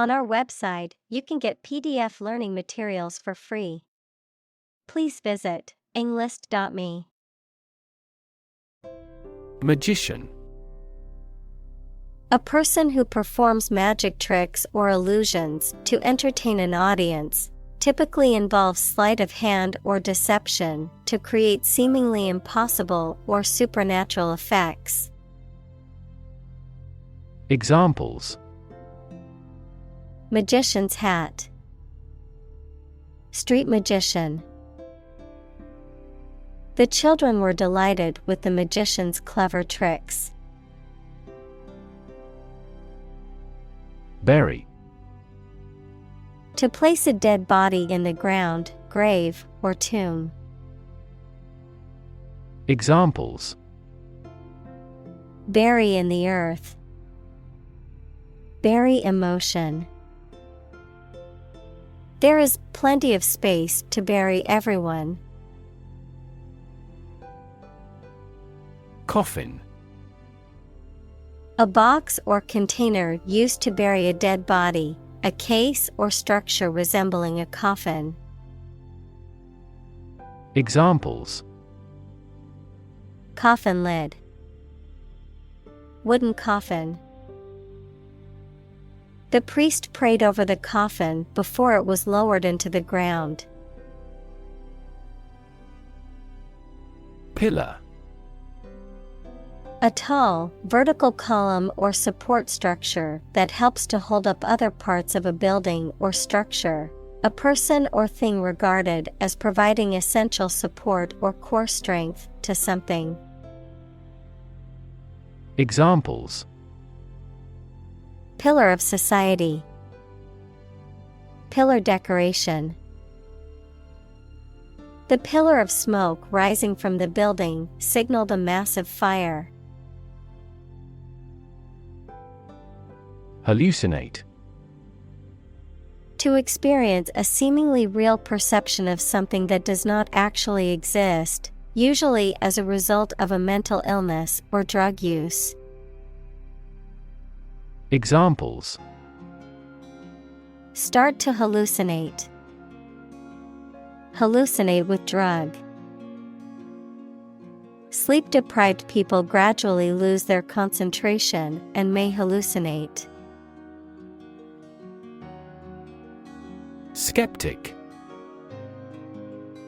On our website, you can get PDF learning materials for free. Please visit englist.me. Magician. A person who performs magic tricks or illusions to entertain an audience, typically involves sleight of hand or deception to create seemingly impossible or supernatural effects. Examples: Magician's hat. Street magician. The children were delighted with the magician's clever tricks. Bury. To place a dead body in the ground, grave, or tomb. Examples: Bury in the earth. Bury emotion. There is plenty of space to bury everyone. Coffin. A box or container used to bury a dead body, a case or structure resembling a coffin. Examples: Coffin lid. Wooden coffin. The priest prayed over the coffin before it was lowered into the ground. Pillar. A tall, vertical column or support structure that helps to hold up other parts of a building or structure. A person or thing regarded as providing essential support or core strength to something. Examples: Pillar of society. Pillar decoration. The pillar of smoke rising from the building signaled a massive fire. Hallucinate. To experience a seemingly real perception of something that does not actually exist, usually as a result of a mental illness or drug use. Examples: Start to hallucinate. Hallucinate with drug. Sleep-deprived people gradually lose their concentration and may hallucinate. Skeptic.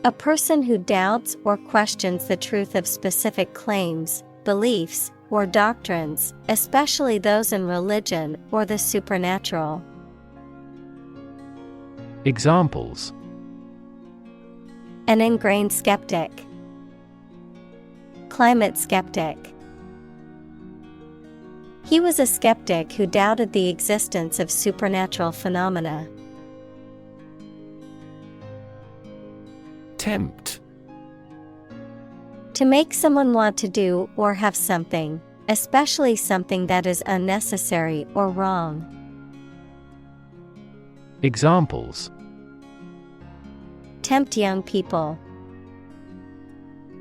A person who doubts or questions the truth of specific claims, beliefs, or doctrines, especially those in religion or the supernatural. Examples: An ingrained skeptic. Climate skeptic. He was a skeptic who doubted the existence of supernatural phenomena. Tempt. To make someone want to do or have something, especially something that is unnecessary or wrong. Examples: Tempt young people.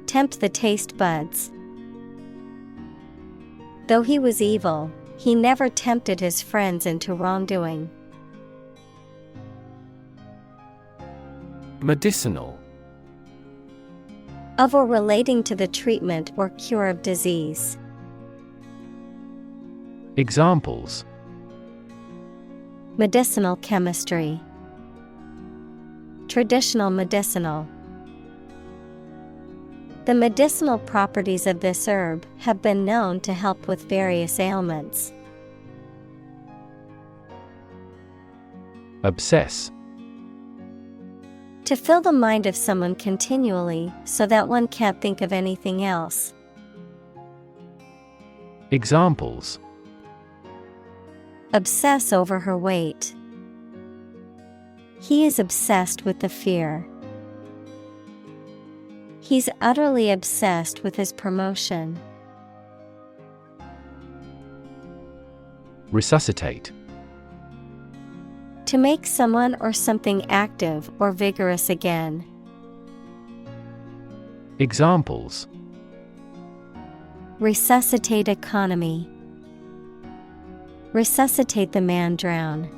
Tempt the taste buds. Though he was evil, he never tempted his friends into wrongdoing. Medicinal. Of or relating to the treatment or cure of disease. Examples: Medicinal chemistry. Traditional medicinal. The medicinal properties of this herb have been known to help with various ailments. Obsess. To fill the mind of someone continually so that one can't think of anything else. Examples: Obsess over her weight. He is obsessed with the fear. He's utterly obsessed with his promotion. Resuscitate. To make someone or something active or vigorous again. Examples: Resuscitate economy. Resuscitate the man drown.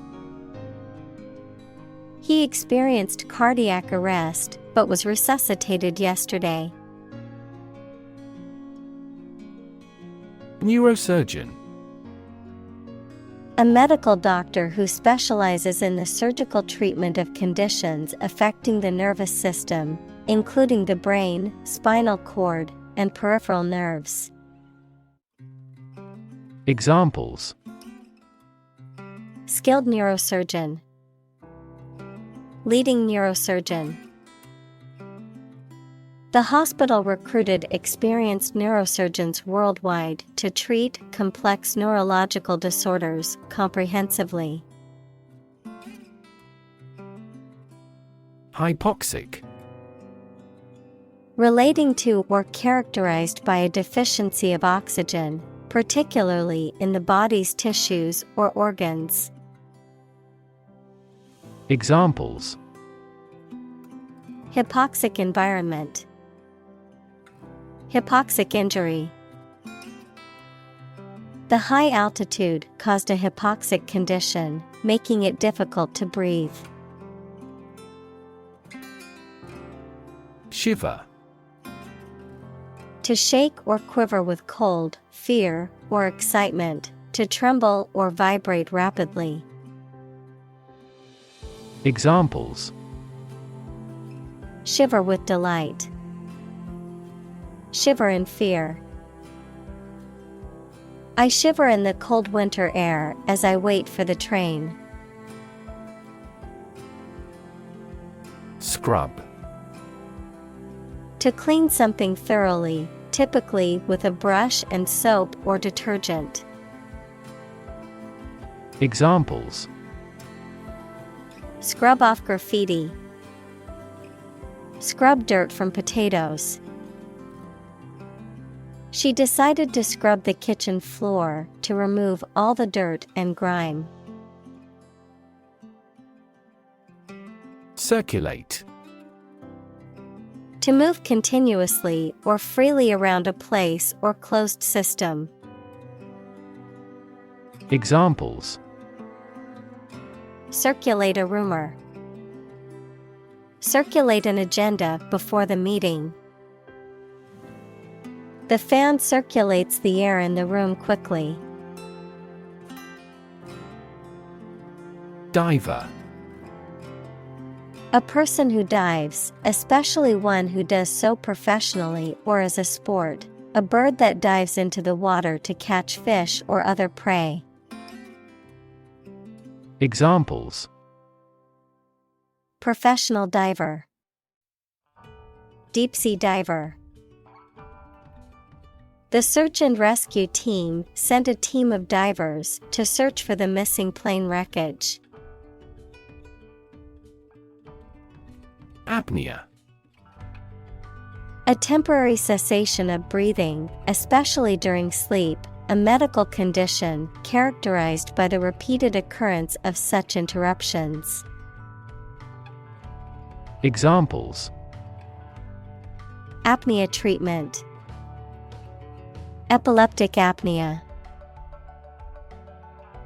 He experienced cardiac arrest, but was resuscitated yesterday. Neurosurgeon. A medical doctor who specializes in the surgical treatment of conditions affecting the nervous system, including the brain, spinal cord, and peripheral nerves. Examples: Skilled neurosurgeon. Leading neurosurgeon. The hospital recruited experienced neurosurgeons worldwide to treat complex neurological disorders comprehensively. Hypoxic. Relating to or characterized by a deficiency of oxygen, particularly in the body's tissues or organs. Examples: Hypoxic environment. Hypoxic injury. The high altitude caused a hypoxic condition, making it difficult to breathe. Shiver. To shake or quiver with cold, fear, or excitement, to tremble or vibrate rapidly. Examples: Shiver with delight. Shiver in fear. I shiver in the cold winter air as I wait for the train. Scrub. To clean something thoroughly, typically with a brush and soap or detergent. Examples: Scrub off graffiti. Scrub dirt from potatoes. She decided to scrub the kitchen floor to remove all the dirt and grime. Circulate. To move continuously or freely around a place or closed system. Examples: Circulate a rumor. Circulate an agenda before the meeting. The fan circulates the air in the room quickly. Diver. A person who dives, especially one who does so professionally or as a sport. A bird that dives into the water to catch fish or other prey. Examples: Professional diver. Deep sea diver. The search and rescue team sent a team of divers to search for the missing plane wreckage. Apnea. A temporary cessation of breathing, especially during sleep, a medical condition characterized by the repeated occurrence of such interruptions. Examples: Apnea treatment. Epileptic apnea.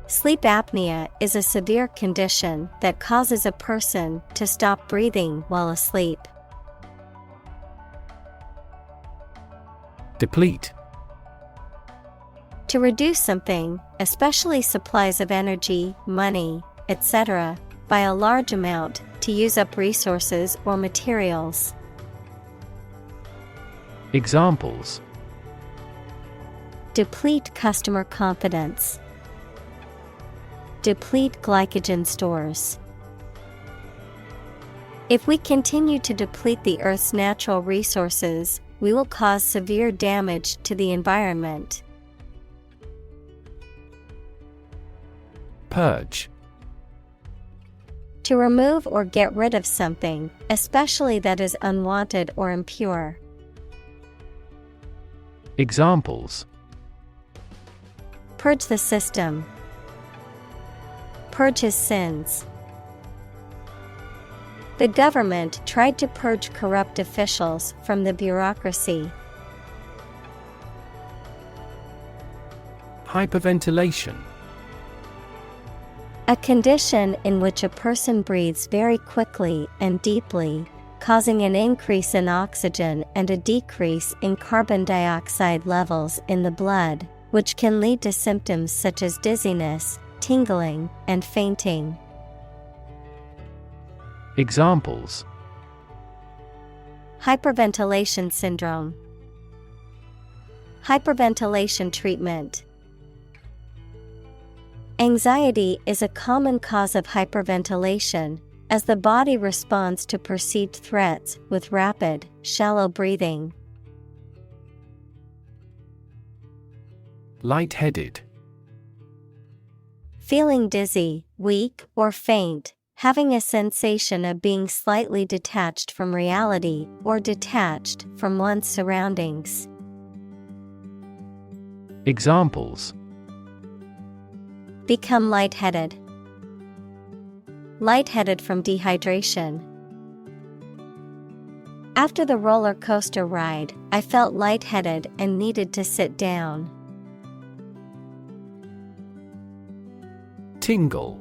Sleep apnea is a severe condition that causes a person to stop breathing while asleep. Deplete. To reduce something, especially supplies of energy, money, etc., by a large amount, to use up resources or materials. Examples: Deplete customer confidence. Deplete glycogen stores. If we continue to deplete the Earth's natural resources, we will cause severe damage to the environment. Purge. To remove or get rid of something, especially that is unwanted or impure. Examples: Purge the system. Purge his sins. The government tried to purge corrupt officials from the bureaucracy. Hyperventilation. A condition in which a person breathes very quickly and deeply, causing an increase in oxygen and a decrease in carbon dioxide levels in the blood, which can lead to symptoms such as dizziness, tingling, and fainting. Examples: Hyperventilation syndrome. Hyperventilation treatment. Anxiety is a common cause of hyperventilation, as the body responds to perceived threats with rapid, shallow breathing. Lightheaded. Feeling dizzy, weak, or faint, having a sensation of being slightly detached from reality or detached from one's surroundings. Examples: Become lightheaded. Lightheaded from dehydration. After the roller coaster ride, I felt lightheaded and needed to sit down. Tingle.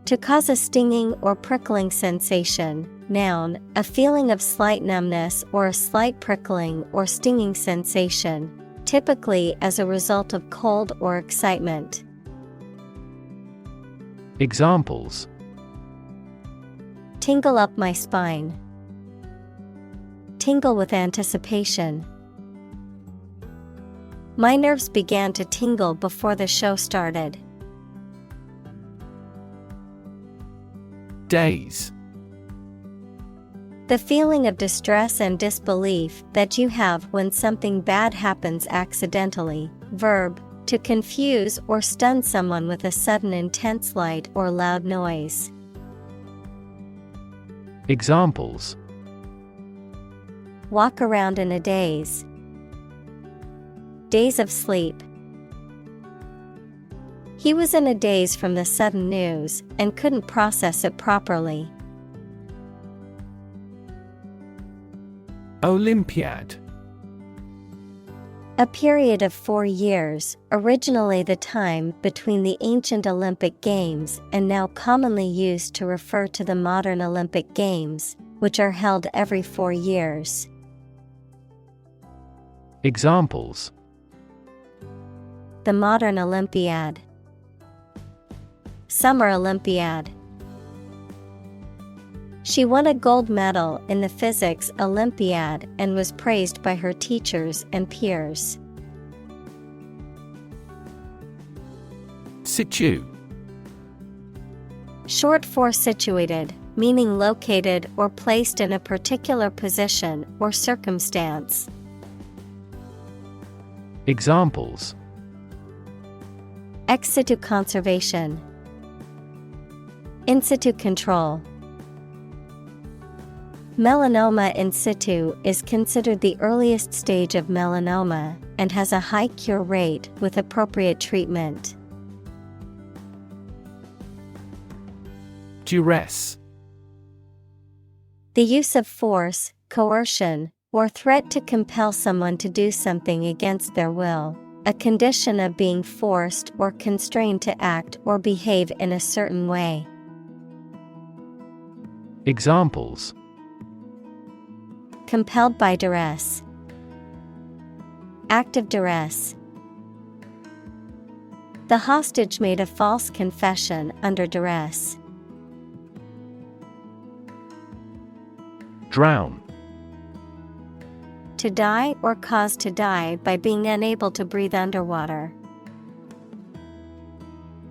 To cause a stinging or prickling sensation. Noun, a feeling of slight numbness or a slight prickling or stinging sensation, typically as a result of cold or excitement. Examples: Tingle up my spine. Tingle with anticipation. My nerves began to tingle before the show started. Daze. The feeling of distress and disbelief that you have when something bad happens accidentally. Verb, to confuse or stun someone with a sudden intense light or loud noise. Examples: Walk around in a daze. Days of sleep. He was in a daze from the sudden news and couldn't process it properly. Olympiad. A period of 4 years, originally the time between the ancient Olympic Games and now commonly used to refer to the modern Olympic Games, which are held every 4 years. Examples: The modern Olympiad. Summer Olympiad. She won a gold medal in the Physics Olympiad and was praised by her teachers and peers. Situ. Short for situated, meaning located or placed in a particular position or circumstance. Examples: Ex situ conservation. In situ control. Melanoma in situ is considered the earliest stage of melanoma and has a high cure rate with appropriate treatment. Duress. The use of force, coercion, or threat to compel someone to do something against their will, a condition of being forced or constrained to act or behave in a certain way. Examples: Compelled by duress. Act of duress. The hostage made a false confession under duress. Drown. To die or cause to die by being unable to breathe underwater.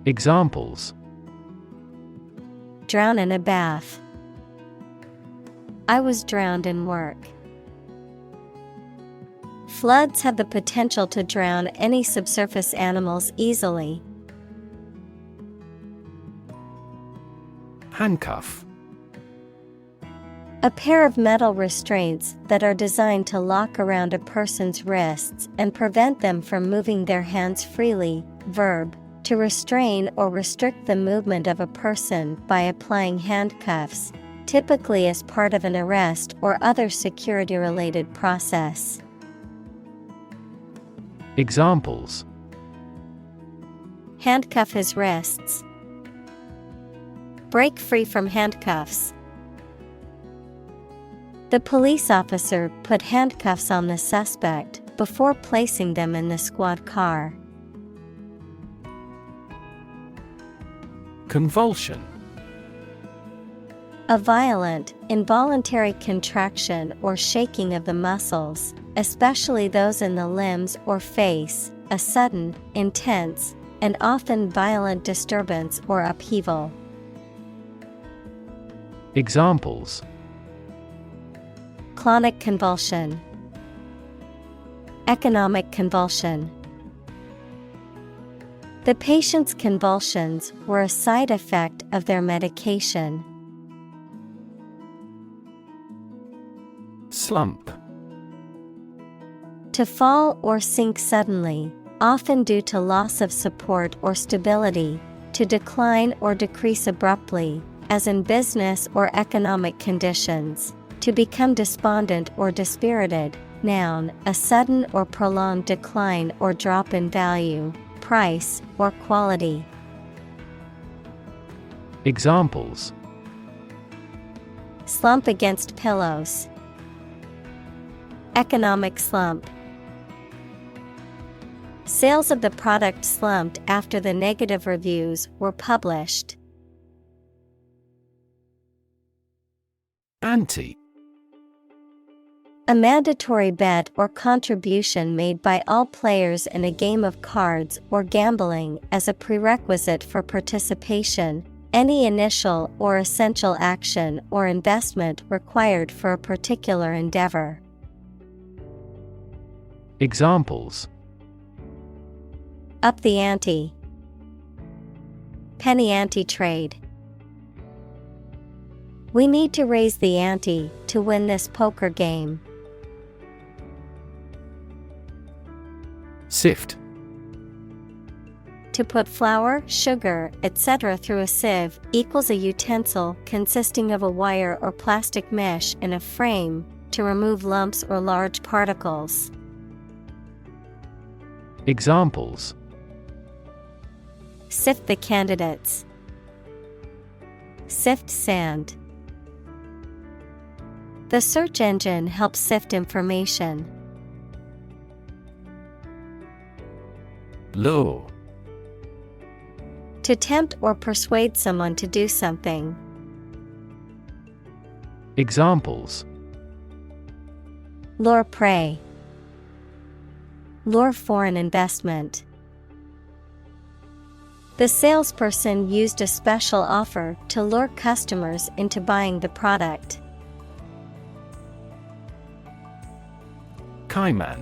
Examples: Drown in a bath. I was drowned in work. Floods have the potential to drown any subsurface animals easily. Handcuff. A pair of metal restraints that are designed to lock around a person's wrists and prevent them from moving their hands freely. Verb, to restrain or restrict the movement of a person by applying handcuffs, typically as part of an arrest or other security-related process. Examples: Handcuff his wrists. Break free from handcuffs. The police officer put handcuffs on the suspect before placing them in the squad car. Convulsion. A violent, involuntary contraction or shaking of the muscles, especially those in the limbs or face, a sudden, intense, and often violent disturbance or upheaval. Examples: Clonic convulsion, economic convulsion. The patient's convulsions were a side effect of their medication. Slump. To fall or sink suddenly, often due to loss of support or stability, to decline or decrease abruptly, as in business or economic conditions, to become despondent or dispirited. Noun, a sudden or prolonged decline or drop in value, price, or quality. Examples: Slump against pillows. Economic slump. Sales of the product slumped after the negative reviews were published. Ante. A mandatory bet or contribution made by all players in a game of cards or gambling as a prerequisite for participation, any initial or essential action or investment required for a particular endeavor. Examples: Up the ante. Penny ante trade. We need to raise the ante to win this poker game. Sift. To put flour, sugar, etc. through a sieve equals a utensil consisting of a wire or plastic mesh in a frame to remove lumps or large particles. Examples: Sift the candidates. Sift sand. The search engine helps sift information. Lure. To tempt or persuade someone to do something. Examples: Lure prey. Lure foreign investment. The salesperson used a special offer to lure customers into buying the product. Caiman.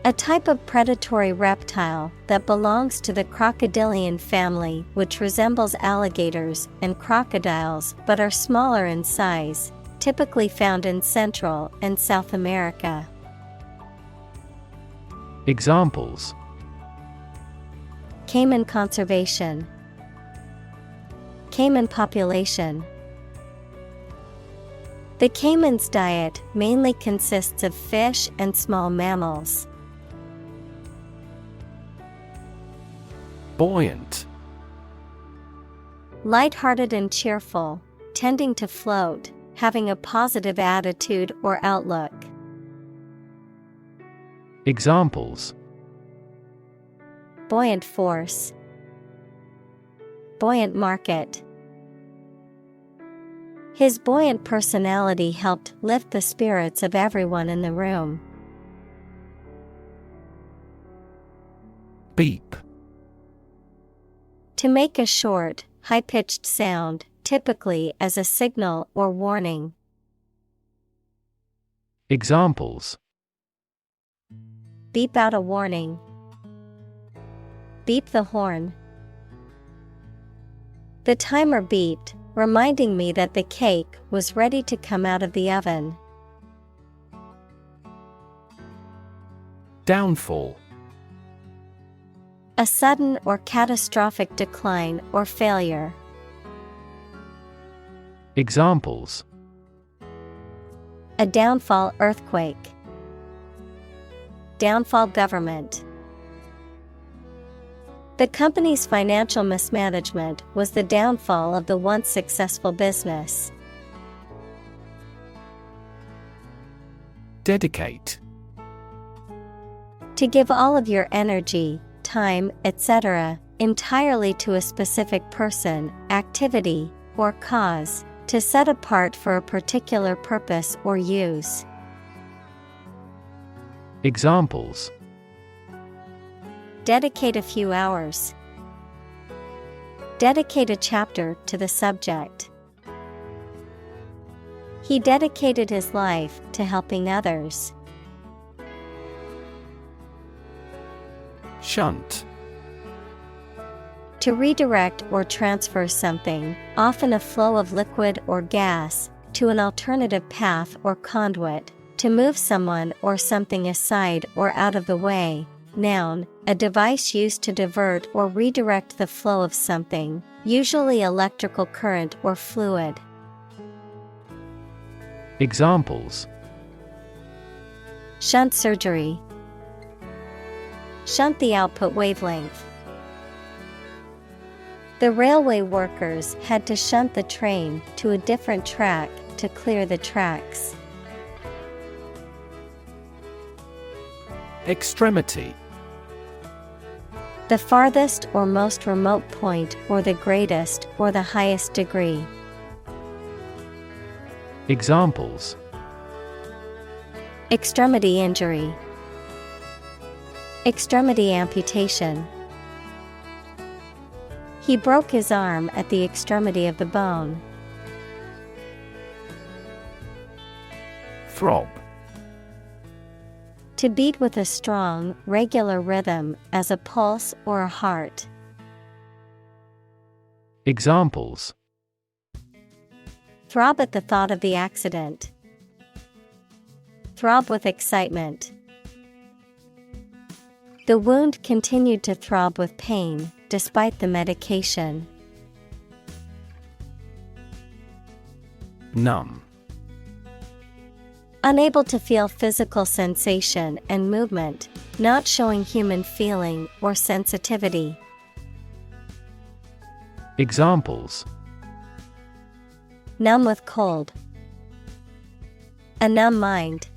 A type of predatory reptile that belongs to the crocodilian family, which resembles alligators and crocodiles but are smaller in size, typically found in Central and South America. Examples: Caiman conservation. Caiman population. The caiman's diet mainly consists of fish and small mammals. Buoyant. Light-hearted and cheerful, tending to float, having a positive attitude or outlook. Examples: Buoyant force. Buoyant market. His buoyant personality helped lift the spirits of everyone in the room. Beep. To make a short, high-pitched sound, typically as a signal or warning. Examples: Beep out a warning. Beep the horn. The timer beeped, reminding me that the cake was ready to come out of the oven. Downfall. A sudden or catastrophic decline or failure. Examples: A downfall earthquake. Downfall government. The company's financial mismanagement was the downfall of the once successful business. Dedicate. To give all of your energy, time, etc., entirely to a specific person, activity, or cause, to set apart for a particular purpose or use. Examples: Dedicate a few hours. Dedicate a chapter to the subject. He dedicated his life to helping others. Shunt. To redirect or transfer something, often a flow of liquid or gas, to an alternative path or conduit, to move someone or something aside or out of the way. Noun, a device used to divert or redirect the flow of something, usually electrical current or fluid. Examples: Shunt surgery. Shunt the output wavelength. The railway workers had to shunt the train to a different track to clear the tracks. Extremity. The farthest or most remote point, or the greatest or the highest degree. Examples: Extremity injury. Extremity amputation. He broke his arm at the extremity of the bone. Throb. To beat with a strong, regular rhythm, as a pulse or a heart. Examples: Throb at the thought of the accident. Throb with excitement. The wound continued to throb with pain, despite the medication. Numb. Unable to feel physical sensation and movement, not showing human feeling or sensitivity. Examples: Numb with cold. A numb mind.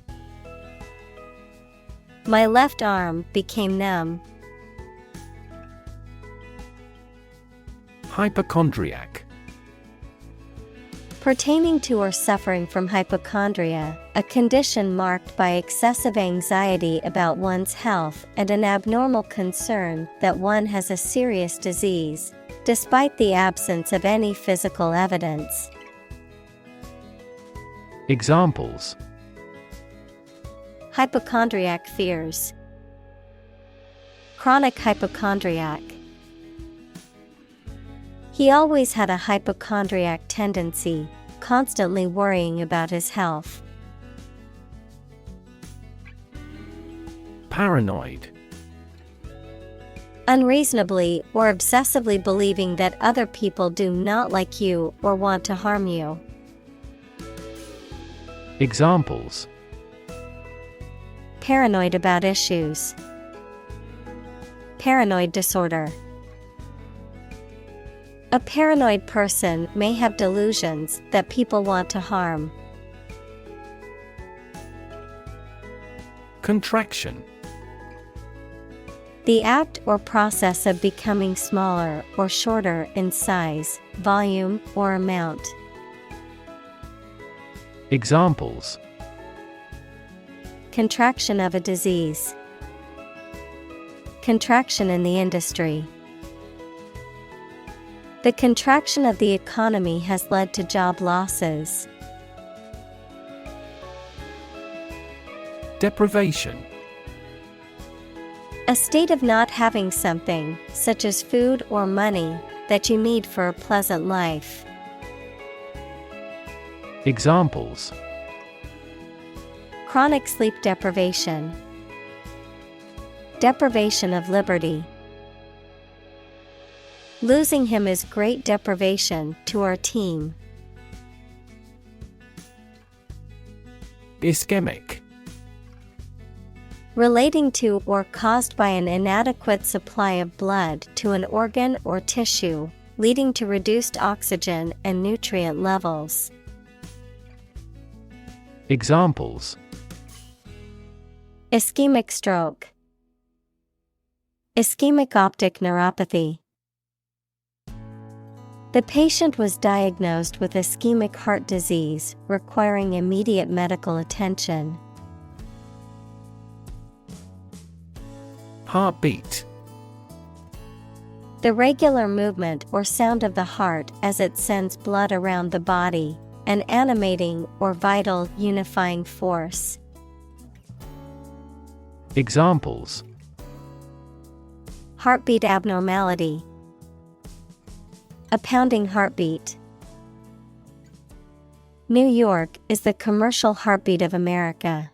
My left arm became numb. Hypochondriac. Pertaining to or suffering from hypochondria, a condition marked by excessive anxiety about one's health and an abnormal concern that one has a serious disease, despite the absence of any physical evidence. Examples: Hypochondriac fears. Chronic hypochondriac. He always had a hypochondriac tendency, constantly worrying about his health. Paranoid. Unreasonably or obsessively believing that other people do not like you or want to harm you. Examples: Paranoid about issues. Paranoid disorder. A paranoid person may have delusions that people want to harm. Contraction. The act or process of becoming smaller or shorter in size, volume, or amount. Examples: Contraction of a disease. Contraction in the industry. The contraction of the economy has led to job losses. Deprivation. A state of not having something, such as food or money, that you need for a pleasant life. Examples: Chronic sleep deprivation. Deprivation of liberty. Losing him is great deprivation to our team. Ischemic. Relating to or caused by an inadequate supply of blood to an organ or tissue, leading to reduced oxygen and nutrient levels. Examples: Ischemic stroke, ischemic optic neuropathy. The patient was diagnosed with ischemic heart disease, requiring immediate medical attention. Heartbeat. The regular movement or sound of the heart as it sends blood around the body, an animating or vital unifying force. Examples: Heartbeat abnormality, a pounding heartbeat. New York is the commercial heartbeat of America.